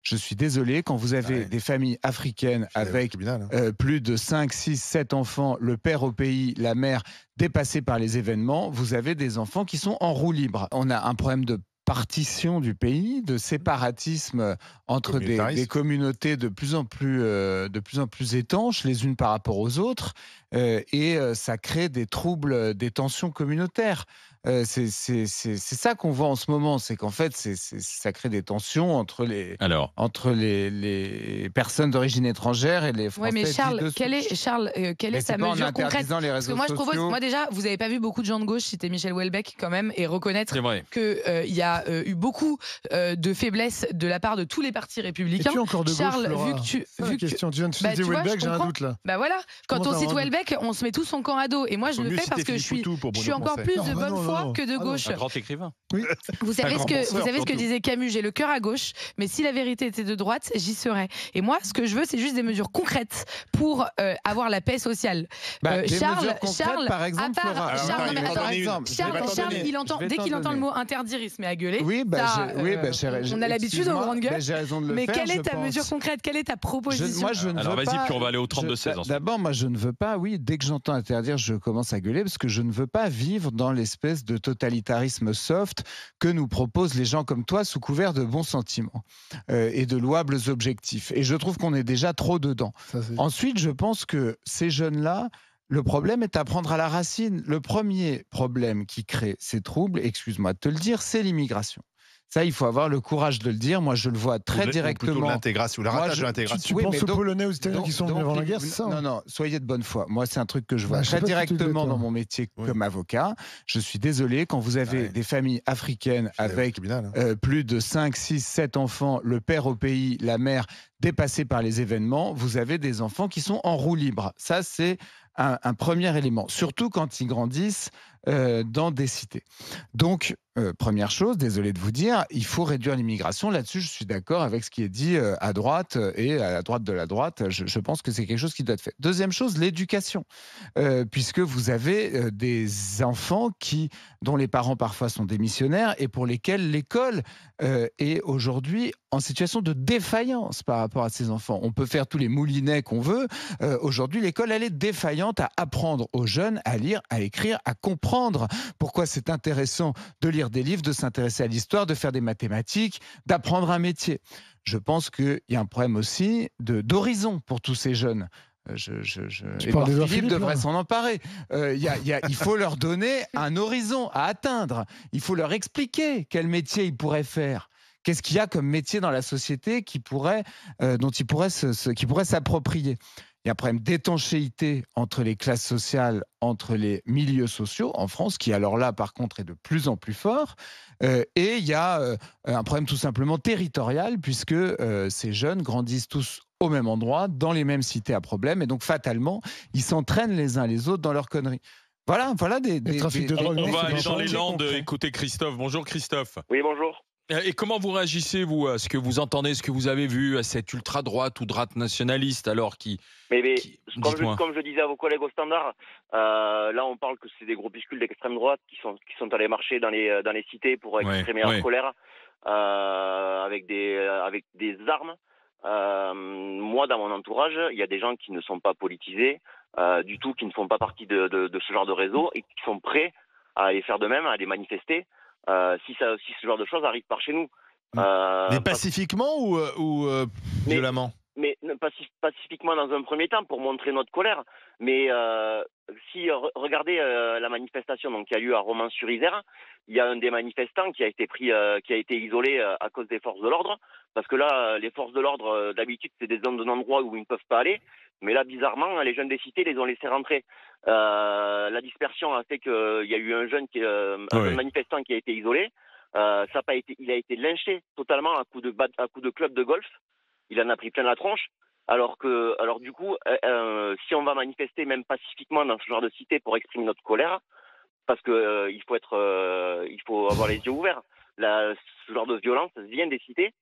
je suis désolé, quand vous avez des familles africaines avec plus de 5, 6, 7 enfants, le père au pays, la mère dépassée par les événements, vous avez des enfants qui sont en roue libre. On a un problème de partition du pays, de séparatisme entre des communautés de plus en plus étanches les unes par rapport aux autres, et ça crée des troubles, des tensions communautaires. C'est ça qu'on voit en ce moment, c'est qu'en fait, ça crée des tensions Alors, entre les personnes d'origine étrangère et les Ouais, mais Français dits Charles, de quelle souche. est, Charles, quelle Mais est c'est sa pas en mesure concrète? interdisant les Parce que réseaux moi, je propose, sociaux. moi déjà, vous n'avez pas vu beaucoup de gens de gauche citer Michel Houellebecq quand même et reconnaître c'est vrai. qu'il y a eu beaucoup de faiblesses de la part de tous les partis républicains. Es-tu encore de gauche, Charles, Flora? vu que tu, C'est la vu que question. Tu viens de bah, citer tu vois, Houellebecq, je j'ai un comprends. doute là. Bah voilà, quand commence on à cite avoir un doute. Houellebecq, on se met tous en camp à dos. Et moi, je Faut le mieux fais parce citer que je Philippe suis, Poutou pour je suis Bruno encore Poncet. plus Non, de bah bonne non, foi non. que de Ah non, gauche. Un grand écrivain. Vous savez grand penseur, ce que surtout. disait Camus, j'ai le cœur à gauche, mais si la vérité était de droite, j'y serais. Et moi, ce que je veux, c'est juste des mesures concrètes pour avoir la paix sociale. Des mesures concrètes, par exemple, à part, Flora. Alors, Charles, attends, non, mais il va attends, t'en donner une. Charles, Je vais t'en Charles, donner. dès qu'il entend le mot interdire, il se met à gueuler. Oui, Ça, on a l'habitude aux grandes gueules. j'ai raison de le Mais faire, quelle je est ta pense. mesure concrète? Quelle est ta proposition? Moi, je ne Alors veux vas-y, pas. puis on va aller au 32-16 ensuite. D'abord, moi, je ne veux pas. Oui, dès que j'entends interdire, je commence à gueuler parce que je ne veux pas vivre dans l'espèce de totalitarisme soft que nous proposent les gens comme toi sous couvert de bons sentiments et de louables objectifs. Et je trouve qu'on est déjà trop dedans. Ensuite, je pense que ces jeunes-là, le problème est à prendre à la racine. Le premier problème qui crée ces troubles, excuse-moi de te le dire, c'est l'immigration. Ça, il faut avoir le courage de le dire. Moi, je le vois très Ou plutôt directement. l'intégration, le ratage de l'intégration. Tu penses mais aux donc- Polonais, aux Italiens qui sont venus avant la guerre, c'est ça? Non, soyez de bonne foi. Moi, c'est un truc que je vois Bah, je sais très pas si tu le directement fais, toi. dans mon métier Oui. comme avocat. Je suis désolé, quand vous avez des familles africaines avec tribunal. plus de 5, 6, 7 enfants, le père au pays, la mère dépassée par les événements, vous avez des enfants qui sont en roue libre. Ça, c'est un premier élément, surtout quand ils grandissent dans des cités. Donc, première chose, désolé de vous dire, il faut réduire l'immigration. Là-dessus, je suis d'accord avec ce qui est dit à droite et à la droite de la droite. Je pense que c'est quelque chose qui doit être fait. Deuxième chose, l'éducation. Puisque vous avez des enfants dont les parents parfois sont démissionnaires et pour lesquels l'école est aujourd'hui en situation de défaillance par rapport à ces enfants. On peut faire tous les moulinets qu'on veut. Aujourd'hui, l'école, elle est défaillante à apprendre aux jeunes à lire, à écrire, à comprendre pourquoi c'est intéressant de lire des livres, de s'intéresser à l'histoire, de faire des mathématiques, d'apprendre un métier. Je pense qu'il y a un problème aussi d'horizon pour tous ces jeunes. parles d'Édouard Philippe Philippe, devrait là s'en emparer. Il faut leur donner un horizon à atteindre. Il faut leur expliquer quel métier ils pourraient faire. Qu'est-ce qu'il y a comme métier dans la société dont ils pourraient s'approprier. Il y a un problème d'étanchéité entre les classes sociales, entre les milieux sociaux en France, qui alors là, par contre, est de plus en plus fort. Et il y a un problème tout simplement territorial, puisque ces jeunes grandissent tous au même endroit, dans les mêmes cités à problème, et donc fatalement, ils s'entraînent les uns les autres dans leurs conneries. Voilà trafic de drogue, On va aller dans les chantiers Landes concrets. écouter Christophe. Bonjour Christophe. Oui, bonjour. Et comment vous réagissez, vous, à ce que vous entendez, ce que vous avez vu, à cette ultra-droite ou droite nationaliste, alors Mais Dites-moi. comme je disais à vos collègues au standard, là on parle que c'est des groupuscules d'extrême droite qui sont allés marcher dans les cités pour exprimer leur colère avec des armes. Moi, dans mon entourage, il y a des gens qui ne sont pas politisés du tout, qui ne font pas partie de ce genre de réseau et qui sont prêts à aller faire de même, à aller manifester si ce genre de choses arrive par chez nous. Mais pacifiquement ou violemment? Mais pacifiquement dans un premier temps pour montrer notre colère. Mais regardez la manifestation donc, qui a lieu à Romans-sur-Isère, il y a un des manifestants qui a été isolé à cause des forces de l'ordre, parce que là, les forces de l'ordre, d'habitude, c'est des zones d'un endroit où ils ne peuvent pas aller, mais là, bizarrement, les jeunes des cités les ont laissés rentrer. La dispersion a fait qu'il y a eu un jeune manifestant qui a été isolé. Il a été lynché totalement à coups de club de golf. Il en a pris plein la tronche. Alors du coup, si on va manifester même pacifiquement dans ce genre de cité pour exprimer notre colère, parce que il faut avoir les yeux ouverts. Ce genre de violence vient des cités.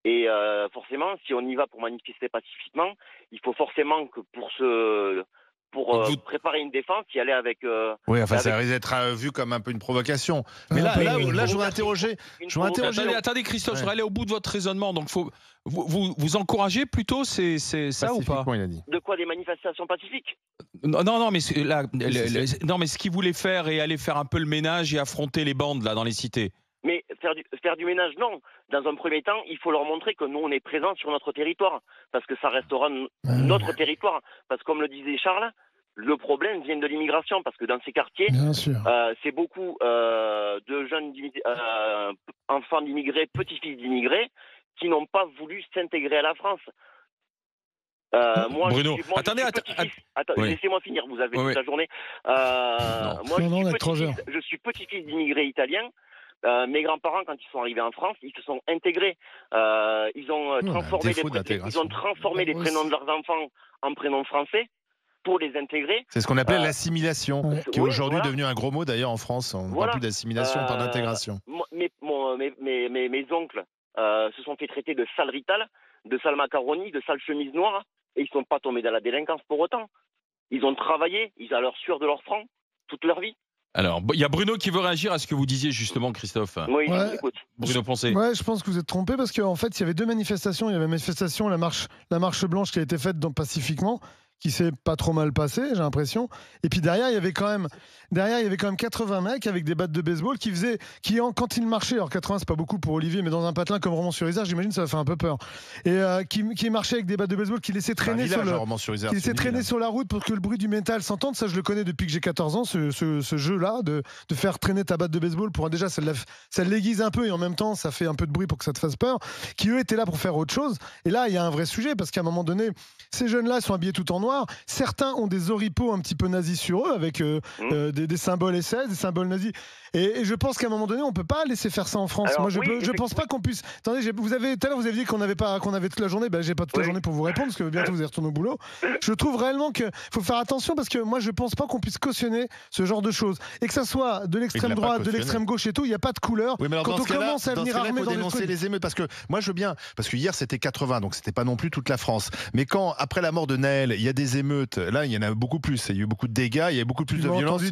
Et forcément, si on y va pour manifester pacifiquement, il faut forcément que pour pour préparer une défense qui allait avec. Oui, enfin, ça risque d'être vu comme un peu une provocation. Mais là, je voudrais interroger. Attendez, Christophe, je voudrais aller au bout de votre raisonnement. Donc, vous encouragez plutôt c'est ça ou pas? Il a dit. De quoi, des manifestations pacifiques? Non, mais mais ce qu'il voulait faire et aller faire un peu le ménage et affronter les bandes là dans les cités. Mais faire du ménage, non. Dans un premier temps, il faut leur montrer que nous, on est présents sur notre territoire, parce que ça restera notre territoire. Parce que, comme le disait Charles, le problème vient de l'immigration, parce que dans ces quartiers, c'est beaucoup de jeunes enfants d'immigrés, petits-fils d'immigrés, qui n'ont pas voulu s'intégrer à la France. Bruno, laissez-moi finir, vous avez toute la journée. Je suis petit-fils d'immigrés italiens. Mes grands-parents, quand ils sont arrivés en France, ils se sont intégrés. Ils ont transformé les prénoms de leurs enfants en prénoms français pour les intégrer. C'est ce qu'on appelait l'assimilation, qui est aujourd'hui devenu un gros mot d'ailleurs en France. On ne parle plus d'assimilation, on parle d'intégration. Mes oncles se sont fait traiter de sale rital, de sale macaroni, de sale chemise noire, et ils ne sont pas tombés dans la délinquance pour autant. Ils ont travaillé, ils ont leur sueur de leur franc toute leur vie. Alors, il y a Bruno qui veut réagir à ce que vous disiez justement, Christophe. Oui, écoute. Bruno Poncet. Ouais, je pense que vous êtes trompé parce qu'en fait, il y avait deux manifestations. Il y avait la manifestation, la marche blanche qui a été faite pacifiquement, qui s'est pas trop mal passée, j'ai l'impression. Et puis derrière, il y avait quand même 80 mecs avec des battes de baseball quand ils marchaient, alors 80 c'est pas beaucoup pour Olivier, mais dans un patelin comme Romans-sur-Isère, j'imagine ça va faire un peu peur. Et qui marchaient avec des battes de baseball, qui laissaient traîner sur la route pour que le bruit du métal s'entende. Ça, je le connais depuis que j'ai 14 ans, ce jeu-là, de faire traîner ta batte de baseball pour déjà, ça l'aiguise un peu et en même temps, ça fait un peu de bruit pour que ça te fasse peur. Qui eux étaient là pour faire autre chose. Et là, il y a un vrai sujet parce qu'à un moment donné, ces jeunes-là sont habillés tout en noir. Certains ont des oripeaux un petit peu nazis sur eux avec des symboles SS, des symboles nazis. Et je pense qu'à un moment donné, on peut pas laisser faire ça en France. Alors, je pense pas qu'on puisse. Attendez, tout à l'heure vous avez dit qu'on avait toute la journée. Ben, j'ai pas toute la journée pour vous répondre parce que bientôt vous allez retourner au boulot. Je trouve réellement qu'il faut faire attention parce que moi je pense pas qu'on puisse cautionner ce genre de choses et que ça soit de l'extrême droite, de l'extrême gauche et tout. Il n'y a pas de couleur. Oui, mais alors, quand on commence à venir armé dans dénoncer les émeutes, parce que moi je veux bien, parce que hier c'était 80, donc c'était pas non plus toute la France. Mais quand après la mort de Naël, il y a des émeutes, là il y en a beaucoup plus. Il y a eu beaucoup de dégâts, il y a eu beaucoup plus de violence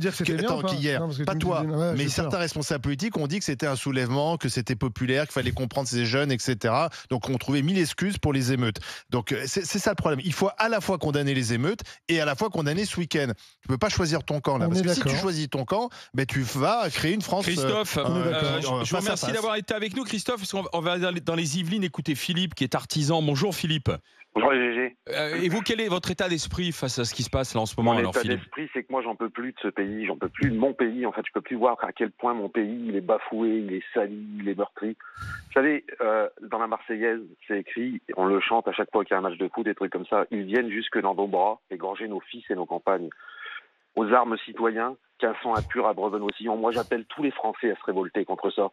qu'hier. Pas toi, mais certains responsables politiques ont dit que c'était un soulèvement, que c'était populaire, qu'il fallait comprendre ces jeunes, etc. Donc on trouvait 1000 excuses pour les émeutes. Donc c'est ça le problème. Il faut à la fois condamner les émeutes et à la fois condamner ce week-end. Tu peux pas choisir ton camp là, parce que si tu choisis ton camp, ben tu vas créer une France. Christophe, je vous remercie d'avoir été avec nous, Christophe. Parce qu'on va dans les Yvelines écouter Philippe qui est artisan. Bonjour Philippe. Bonjour GG. Et vous, quel est votre état d'esprit face à ce qui se passe là en ce moment? Mon état d'esprit, c'est que moi, j'en peux plus de ce pays, j'en peux plus de mon pays. En fait, je peux plus voir à quel point mon pays, il est bafoué, il est sali, il est meurtri. Vous savez, dans la Marseillaise, c'est écrit, on le chante à chaque fois qu'il y a un match de foot, des trucs comme ça. Ils viennent jusque dans nos bras, égorger nos fils et nos campagnes. Aux armes citoyens, qu'un sang impur abreuve nos sillons. Moi, j'appelle tous les Français à se révolter contre ça.